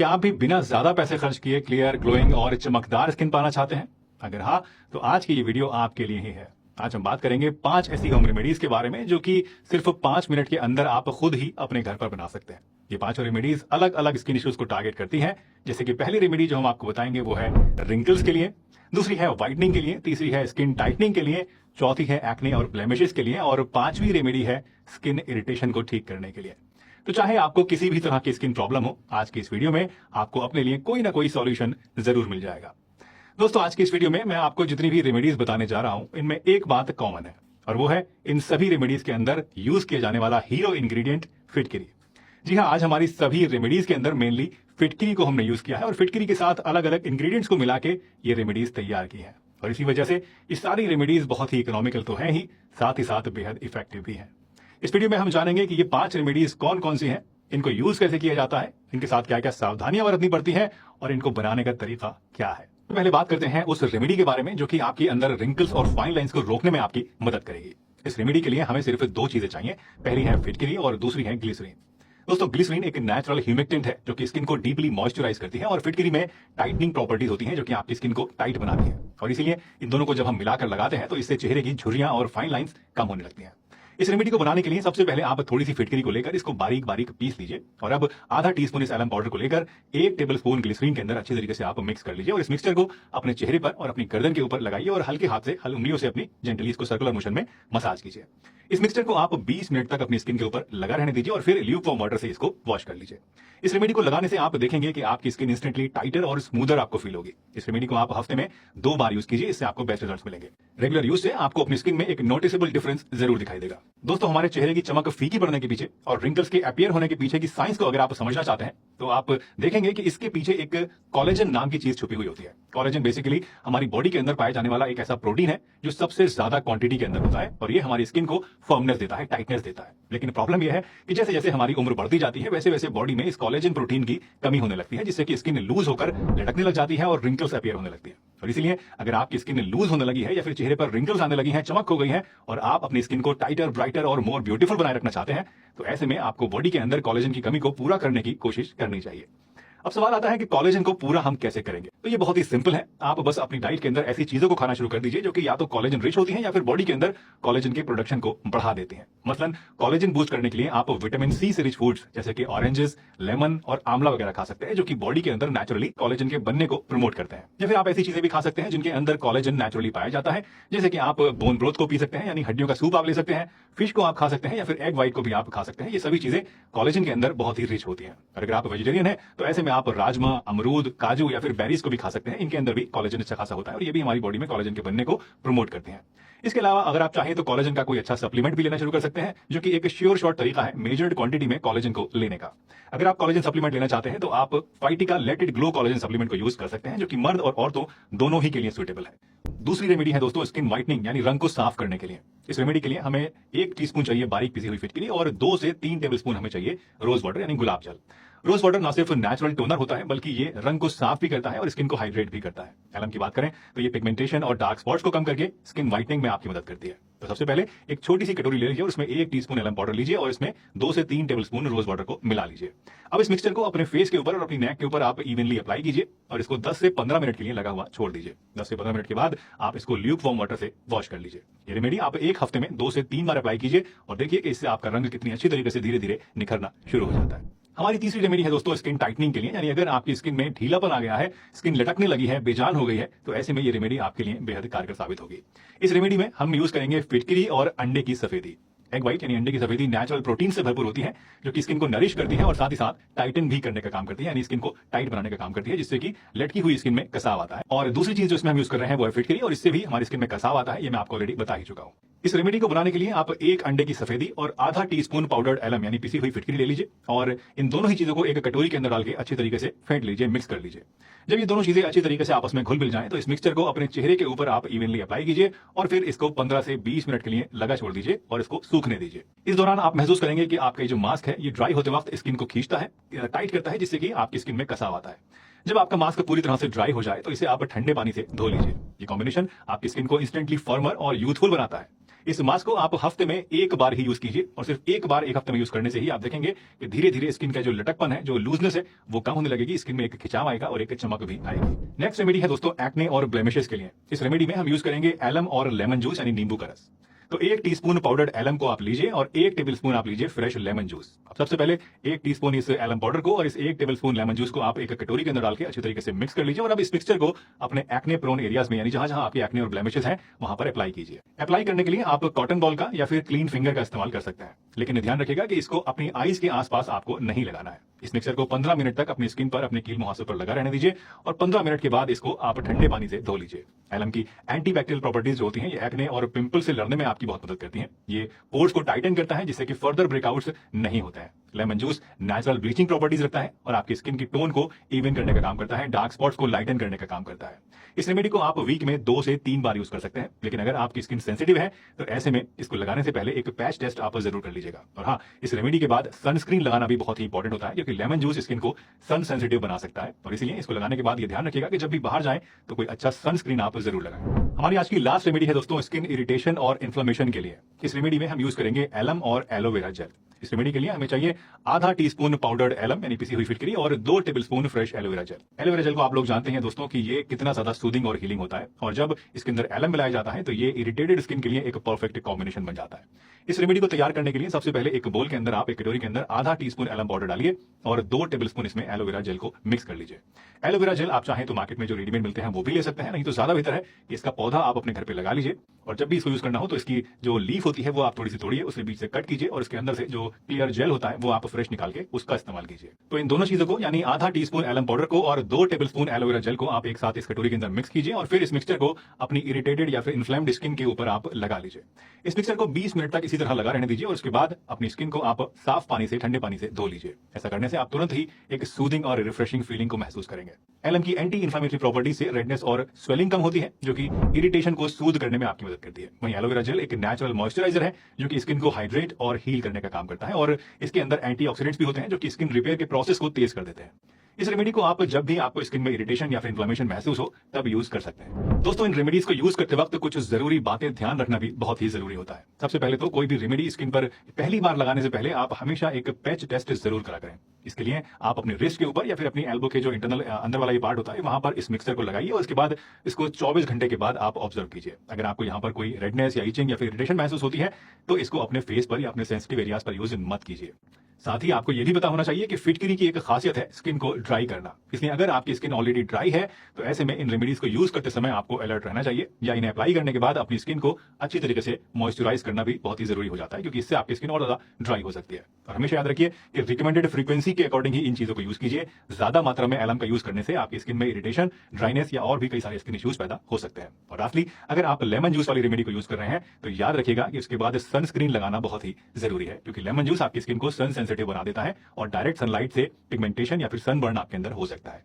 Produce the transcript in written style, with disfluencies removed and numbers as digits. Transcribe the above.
क्या आप भी बिना ज्यादा पैसे खर्च किए क्लियर, ग्लोइंग और चमकदार स्किन पाना चाहते हैं? अगर हाँ, तो आज की ये वीडियो आपके लिए ही है। आज हम बात करेंगे 5 ऐसी होम रेमेडीज के बारे में जो कि सिर्फ 5 मिनट के अंदर आप खुद ही अपने घर पर बना सकते हैं। ये 5 रेमेडीज अलग अलग स्किन इश्यूज को टारगेट करती हैं। जैसे कि पहली रेमेडी जो हम आपको बताएंगे वो है रिंकल्स के लिए, दूसरी है व्हाइटनिंग के लिए, तीसरी है स्किन टाइटनिंग के लिए, चौथी है एक्ने और ब्लेमिशेस के लिए और पांचवी रेमेडी है स्किन इरिटेशन को ठीक करने के लिए। तो चाहे आपको किसी भी तरह की स्किन प्रॉब्लम हो, आज की इस वीडियो में आपको अपने लिए कोई ना कोई सॉल्यूशन जरूर मिल जाएगा। दोस्तों, आज की इस वीडियो में मैं आपको जितनी भी रेमेडीज बताने जा रहा हूं, इनमें एक बात कॉमन है और वो है इन सभी रेमेडीज के अंदर यूज किया जाने वाला हीरो इंग्रेडिएंट फिटकरी। जी हाँ, आज हमारी सभी रेमेडीज के अंदर मेनली फिटकरी को हमने यूज किया है और फिटकरी के साथ अलग अलग इंग्रेडिएंट्स को मिला के ये रेमेडीज तैयार की है। और इसी वजह से ये सारी रेमेडीज बहुत ही इकोनॉमिकल तो है ही, साथ ही साथ बेहद इफेक्टिव भी है। इस वीडियो में हम जानेंगे कि ये 5 रेमेडीज कौन कौन सी हैं, इनको यूज कैसे किया जाता है, इनके साथ क्या क्या सावधानियां बरतनी पड़ती हैं और इनको बनाने का तरीका क्या है। तो पहले बात करते हैं उस रेमेडी के बारे में जो कि आपके अंदर रिंकल्स और फाइन लाइंस को रोकने में आपकी मदद करेगी। इस रेमेडी के लिए हमें सिर्फ 2 चीजें चाहिए। पहली है फिटकरी और दूसरी है ग्लिसरीन। दोस्तों, ग्लिसरीन एक नेचुरल ह्यूमिक्टेंट है जो कि स्किन को डीपली मॉइस्चराइज करती है और फिटकरी में टाइटनिंग प्रॉपर्टीज होती हैं जो कि आपकी स्किन को टाइट बनाती है। और इसीलिए इन दोनों को जब हम मिलाकर लगाते हैं तो इससे चेहरे की झुर्रियां और फाइन लाइंस कम होने लगती हैं। इस रेमेडी को बनाने के लिए सबसे पहले आप थोड़ी सी फिटकरी को लेकर इसको बारीक बारीक पीस लीजिए और अब आधा टीस्पून इस एलम पाउडर को लेकर 1 टेबलस्पून ग्लिसरीन के अंदर अच्छी तरीके से आप मिक्स कर लीजिए और इस मिक्सचर को अपने चेहरे पर और अपनी गर्दन के ऊपर लगाइए और हल्के हाथ से उंगलियों से अपनी जेंटली इसको सर्कुलर मोशन में मसाज कीजिए। इस मिक्सचर को आप 20 मिनट तक अपनी स्किन के ऊपर लगा रहने दीजिए और फिर ल्यूकवार्म वाटर से इसको वॉश कर लीजिए। इस रेमेडी को लगाने से आप देखेंगे कि आपकी स्किन इंस्टेंटली टाइटर और स्मूदर आपको फील होगी। इस रेमेडी को आप हफ्ते में 2 बार यूज कीजिए, इससे आपको बेस्ट रिजल्ट्स मिलेंगे। रेगुलर यूज से आपको अपनी स्किन में एक नोटिसेबल डिफरेंस जरूर दिखाई देगा। दोस्तों, हमारे चेहरे की चमक फीकी पड़ने के पीछे और रिंकल्स के अपीयर होने के पीछे की साइंस को अगर आप समझना चाहते हैं तो आप देखेंगे कि इसके पीछे एक कोलेजन नाम की चीज छुपी हुई होती है। कोलेजन बेसिकली हमारी बॉडी के अंदर पाया जाने वाला एक ऐसा प्रोटीन है जो सबसे ज्यादा क्वांटिटी के अंदर होता है और ये हमारी स्किन को फर्मनेस देता है, टाइटनेस देता है। लेकिन प्रॉब्लम यह है कि जैसे जैसे हमारी उम्र बढ़ती जाती है वैसे वैसे बॉडी में इस कोलेजन प्रोटीन की कमी होने लगती है, जिससे कि स्किन लूज होकर लटकने लग जाती है और रिंकल्स अपीयर होने लगती है। और इसीलिए अगर आपकी स्किन लूज होने लगी है या फिर चेहरे पर रिंकल्स आने लगी हैं, चमक हो गई है और आप अपनी स्किन को टाइटर, ब्राइटर और मोर ब्यूटीफुल बनाए रखना चाहते हैं, तो ऐसे में आपको बॉडी के अंदर कोलेजन की कमी को पूरा करने की कोशिश करनी चाहिए। अब सवाल आता है कि कोलेजन को पूरा हम कैसे करेंगे? तो ये बहुत ही सिंपल है। आप बस अपनी डाइट के अंदर ऐसी चीजों को खाना शुरू कर दीजिए जो कि या तो कोलेजन रिच होती हैं या फिर बॉडी के अंदर कोलेजन के प्रोडक्शन को बढ़ा देती हैं। मसलन कोलेजन बूस्ट करने के लिए आप विटामिन सी से रिच फूड्स जैसे कि ऑरेंजेस, लेमन और आंवला वगैरह खा सकते हैं जो कि बॉडी के अंदर नेचुरली कोलेजन के बनने को प्रमोट करते हैं। या फिर आप ऐसी चीजें भी खा सकते हैं जिनके अंदर कोलेजन नेचुरली पाया जाता है, जैसे कि आप बोन ब्रोथ को पी सकते हैं, यानी हड्डियों का सूप आप ले सकते हैं, फिश को आप खा सकते हैं या फिर एग व्हाइट को भी आप खा सकते हैं। ये सभी चीजें कोलेजन के अंदर बहुत ही रिच होती हैं। और अगर आप वेजिटेरियन हैं तो ऐसे में आप राजमा, अमरूद, काजू या फिर बेरीज को भी खा सकते हैं। इनके अंदर भी कोलेजन अच्छा खासा होता है और ये भी हमारी बॉडी में कोलेजन के बनने को प्रमोट करते हैं। इसके अलावा अगर आप चाहें तो कोलेजन का कोई अच्छा सप्लीमेंट भी लेना शुरू कर सकते हैं जो कि एक श्योर शॉर्ट तरीका है मेजर्ड क्वांटिटी में कोलेजन को लेने का। अगर आप कोलेजन सप्लीमेंट लेना चाहते हैं तो आप फाइटिका let it glow collagen supplement को यूज कर सकते हैं जो कि मर्द और औरतों दोनों ही के लिए सुटेबल है। दूसरी रेमेडी है दोस्तों स्किन व्हाइटनिंग, यानी रंग को साफ करने के लिए। इस रेमेडी के लिए हमें 1 टीस्पून चाहिए बारीक पिसी हुई फिटकरी और 2 से 3 टेबलस्पून हमें चाहिए रोज वाटर यानी गुलाब जल। रोज वाटर ना सिर्फ नेचुरल टोनर होता है बल्कि ये रंग को साफ भी करता है और स्किन को हाइड्रेट भी करता है। एलम की बात करें तो ये पिगमेंटेशन और डार्क स्पॉट्स को कम करके स्किन व्हाइटनिंग में आपकी मदद करती है। तो सबसे पहले एक छोटी सी कटोरी ले लीजिए और उसमें 1 टीस्पून एलम पाउडर लीजिए और इसमें 2 से 3 टेबलस्पून रोज वाटर को मिला लीजिए। अब इस मिक्सचर को अपने फेस के ऊपर और अपनी नेक के ऊपर आप इवनली अप्लाई कीजिए और इसको 10 से 15 मिनट के लिए लगा हुआ छोड़ दीजिए। 10 से 15 मिनट के बाद आप इसको ल्यूकवार्म वाटर से वॉश कर लीजिए। ये रेमेडी आप 1 हफ्ते में 2 से 3 बार अप्लाई कीजिए और देखिए कि इससे आपका रंग कितनी अच्छी तरीके से धीरे धीरे निखरना शुरू हो जाता है। हमारी तीसरी रेमेडी है दोस्तों स्किन टाइटनिंग के लिए, यानी अगर आपकी स्किन में ढीलापन आ गया है, स्किन लटकने लगी है, बेजान हो गई है, तो ऐसे में ये रेमेडी आपके लिए बेहद कारगर साबित होगी। इस रेमेडी में हम यूज करेंगे फिटकरी और अंडे की सफेदी। एग व्हाइट यानी अंडे की सफेदी नेचुरल प्रोटीन से भरपूर होती है जो कि स्किन को नरिश करती है और साथ ही साथ टाइटन भी करने का काम करती है, यानी स्किन को टाइट बनाने का काम करती है, जिससे कि लटकी हुई स्किन में कसाव आता है। और दूसरी चीज जो इसमें हम यूज कर रहे हैं वो है फिटकरी और इससे भी हमारी स्किन में कसाव आता है, ये मैं आपको ऑलरेडी बता ही चुका हूं। इस रेमेडी को बनाने के लिए आप 1 अंडे की सफेदी और आधा टीस्पून पाउडर्ड एलम यानी पिसी हुई फिटकरी ले लीजिए और इन दोनों ही चीजों को एक कटोरी के अंदर डाल के अच्छी तरीके से फेंट लीजिए, मिक्स कर लीजिए। जब ये दोनों चीजें अच्छी तरीके से आपस में घुल मिल जाएं तो इस मिक्सचर को अपने चेहरे के ऊपर आप इवनली अप्लाई कीजिए और फिर इसको 15 से 20 मिनट के लिए लगा छोड़ दीजिए और इसको सूखने दीजिए। इस दौरान आप महसूस करेंगे कि आपका जो मास्क है ये ड्राई होते वक्त स्किन को खींचता है, टाइट करता है, जिससे कि आपकी स्किन में कसाव आता है। जब आपका मास्क पूरी तरह से ड्राई हो जाए तो इसे आप ठंडे पानी से धो लीजिए। ये कॉम्बिनेशन आपकी स्किन को इंस्टेंटली फर्मर और यूथफुल बनाता है। इस मास्क को आप हफ्ते में एक बार ही यूज कीजिए और सिर्फ एक बार एक हफ्ते में यूज करने से ही आप देखेंगे कि धीरे धीरे स्किन का जो लटकपन है, जो लूजनेस है, वो कम होने लगेगी। स्किन में एक खिंचाव आएगा और एक चमक भी आएगी। नेक्स्ट रेमेडी है दोस्तों एक्ने और ब्लेमिशेस के लिए। इस रेमेडी में हम यूज करेंगे एलम और लेमन जूस यानी नींबू का रस। तो 1 टीस्पून पाउडर्ड एलम को आप लीजिए और 1 टेबलस्पून आप लीजिए फ्रेश लेमन जूस। अब सबसे पहले 1 टीस्पून इस एलम पाउडर को और इस 1 टेबलस्पून लेमन जूस को आप एक कटोरी के अंदर डाल के अच्छी तरीके से मिक्स कर लीजिए और अब इस मिक्सचर को अपने एक्ने प्रोन एरियाज में, यानी जहां जहां आपके एक्ने और ब्लेमिशेस हैं, वहां पर अप्लाई कीजिए। अप्लाई करने के लिए आप कॉटन बॉल का या फिर क्लीन फिंगर का इस्तेमाल कर सकते हैं, लेकिन ध्यान रखिएगा कि इसको अपनी आईज के आसपास आपको नहीं लगाना है। इस मिक्सचर को 15 मिनट तक अपनी स्किन पर, अपने कील मुहासे पर लगा रहने दीजिए और 15 मिनट के बाद इसको आप ठंडे पानी से धो लीजिए। एलम की एंटीबैक्टीरियल प्रॉपर्टीज जो होती हैं, ये एक्ने और पिंपल से लड़ने में आपकी बहुत मदद करती हैं। ये पोर्स को टाइटन करता है जिससे कि फर्दर ब्रेकआउट्स नहीं होते हैं। Lemon juice natural bleaching properties रखता है और आपकी स्किन की टोन को इवन करने का काम करता है, डार्क स्पॉट्स को लाइटन करने का काम करता है। इस रेमेडी को आप वीक में 2 से 3 बार यूज कर सकते हैं, लेकिन अगर आपकी स्किन सेंसिटिव है तो ऐसे में इसको लगाने से पहले एक पैच टेस्ट आप जरूर कर लीजिएगा। और हाँ, इस रेमेडी के बाद सनस्क्रीन लगाना भी बहुत ही इंपॉर्टेंट होता है, क्योंकि लेमन जूस स्किन को सन सेंसिटिव बना सकता है और इसलिए इसको लगाने के बाद ये ध्यान रखिएगा कि जब भी बाहर जाएं तो कोई अच्छा सनस्क्रीन आप जरूर लगाएं। हमारी आज की लास्ट रेमेडी है दोस्तों स्किन इरिटेशन और इन्फ्लेमेशन के लिए। इस रेमेडी में हम यूज करेंगे एलम और एलोवेरा जेल। इस रेमेडी के लिए हमें चाहिए आधा टीस्पून पाउडर्ड एलम यानी पिसी हुई फिटकरी और 2 tablespoon fresh aloe vera gel. Aloe vera gel को आप लोग जानते हैं दोस्तों कि ये कितना ज्यादा सूदिंग और हीलिंग होता है और जब इसके अंदर एलम मिलाया जाता है तो ये इरिटेटेड स्किन के लिए एक परफेक्ट कॉम्बिनेशन बन जाता है। इस रेमेडी को तैयार करने के लिए सबसे पहले एक बोल के अंदर आप, एक कटोरी के अंदर आधा टीस्पून एलम पाउडर डालिए और 2 टेबलस्पून इसमें एलोवेरा जेल को मिक्स कर लीजिए। एलोवेरा जेल आप चाहें तो मार्केट में जो रेडीमेड मिलते हैं वो भी ले सकते हैं, नहीं तो ज्यादा बेहतर है कि इसका पौधा आप अपने घर पे लगा लीजिए और जब भी इसको यूज करना हो तो इसकी जो लीफ होती है वो आप थोड़ी सी तोड़िए, उसके बीच से कट कीजिए और इसके अंदर से जो क्लियर जेल होता है वो आप फ्रेश निकाल के उसका इस्तेमाल कीजिए। तो इन दोनों चीजों को, यानी आधा टीस्पून एलम पाउडर को और 2 टेबलस्पून एलोवेरा जेल को आप एक साथ इस कटोरी के अंदर मिक्स कीजिए और फिर इस मिक्सचर को अपनी इरिटेटेड या फिर इन्फ्लेम्ड स्किन के ऊपर आप लगा लीजिए। इस मिक्सचर को 20 मिनट तक इसी तरह लगा रहने दीजिए और उसके बाद अपनी स्किन को आप साफ पानी से, ठंडे पानी से धो लीजिए। ऐसा करने से आप तुरंत ही एक सूदिंग और रिफ्रेशिंग फीलिंग को महसूस करेंगे। एलम की एंटी इन्फ्लेमेटरी प्रॉपर्टी से रेडनेस और स्वेलिंग कम होती है, जो कि इरिटेशन को सूद करने में आपकी मदद करती है। वहीं एलोवेरा जेल एक नेचुरल मॉइस्चराइजर है जो कि स्किन को हाइड्रेट और हील करने का काम करता है और इसके अंदर एंटीऑक्सीडेंट्स भी होते हैं जो कि स्किन रिपेयर के प्रोसेस को तेज कर देते हैं। इस रेमेडी को आप जब भी आपको स्किन में इरिटेशन या फिर इन्फ्लेमेशन महसूस हो तब यूज कर सकते हैं। दोस्तों, इन रेमेडीज को यूज करते वक्त कुछ जरूरी बातें ध्यान रखना भी बहुत ही जरूरी होता है। सबसे पहले तो कोई भी रेमेडी स्किन पर पहली बार लगाने से पहले आप हमेशा एक पैच टेस्ट जरूर करा करें। इसके लिए आप अपने रिस्ट के ऊपर या फिर अपनी एल्बो के जो इंटरनल अंदर वाला ये पार्ट होता है वहां पर इस मिक्सर को लगाइए और उसके बाद इसको 24 घंटे के बाद आप ऑब्जर्व कीजिए। अगर आपको यहाँ पर कोई रेडनेस या इचिंग या फिर इरिटेशन महसूस होती है तो इसको अपने फेस पर या अपने सेंसिटिव एरियाज पर यूज मत कीजिए। साथ ही आपको यह भी पता होना चाहिए कि फिटकरी की एक खासियत है स्किन को ड्राई करना, इसलिए अगर आपकी स्किन ऑलरेडी ड्राई है तो ऐसे में इन रेमेडीज को यूज करते समय आपको अलर्ट रहना चाहिए या इन्हें अप्लाई करने के बाद अपनी स्किन को अच्छी तरीके से मॉइस्चराइज करना भी बहुत ही जरूरी हो जाता है, क्योंकि इससे आपकी स्किन और ज्यादा ड्राई हो सकती है। और हमेशा याद रखिए कि रिकमेंडेड फ्रीक्वेंसी के अकॉर्डिंग ही इन चीजों को यूज कीजिए। ज्यादा मात्रा में एलम का यूज करने से आपकी स्किन में इरिटेशन, ड्राइनेस या और भी कई सारे स्किन इश्यूज पैदा हो सकते हैं। और लास्टली, अगर आप लेमन जूस वाली रेमेडी को यूज कर रहे हैं तो याद रखिएगा कि उसके बाद सनस्क्रीन लगाना बहुत ही जरूरी है, क्योंकि लेमन जूस आपकी स्किन को सन सेंसिटिव बना देता है और डायरेक्ट सनलाइट से पिगमेंटेशन या फिर सनबर्न आपके अंदर हो सकता है।